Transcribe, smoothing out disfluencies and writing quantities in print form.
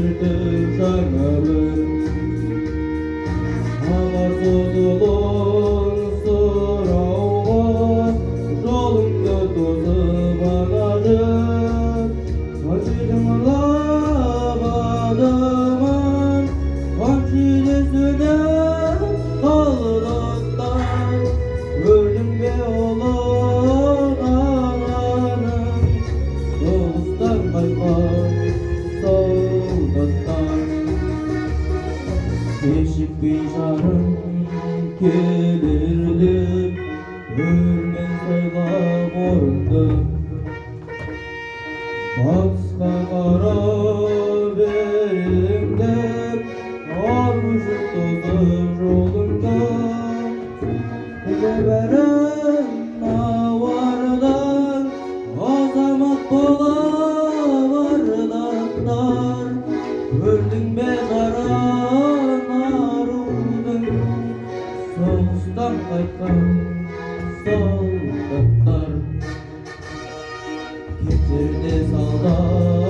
ертіп жаңа бір аға созылын сұрауға жолыңды тосып ана жүр қаншайдың лабадымын қаншайды сөніп қалдықтан өлдің бе ұлы даланың соғыстан қайтқан солдаттар кешікпей жарым келер деп өлмен сайлап орынды батысқа қарап еңдеп ару жүк тозып жолыңда бәрін ауардан азамат болып ардақтар өлдің бе жаран арудың соғыстан қайтқан солдаттар кетерде солдат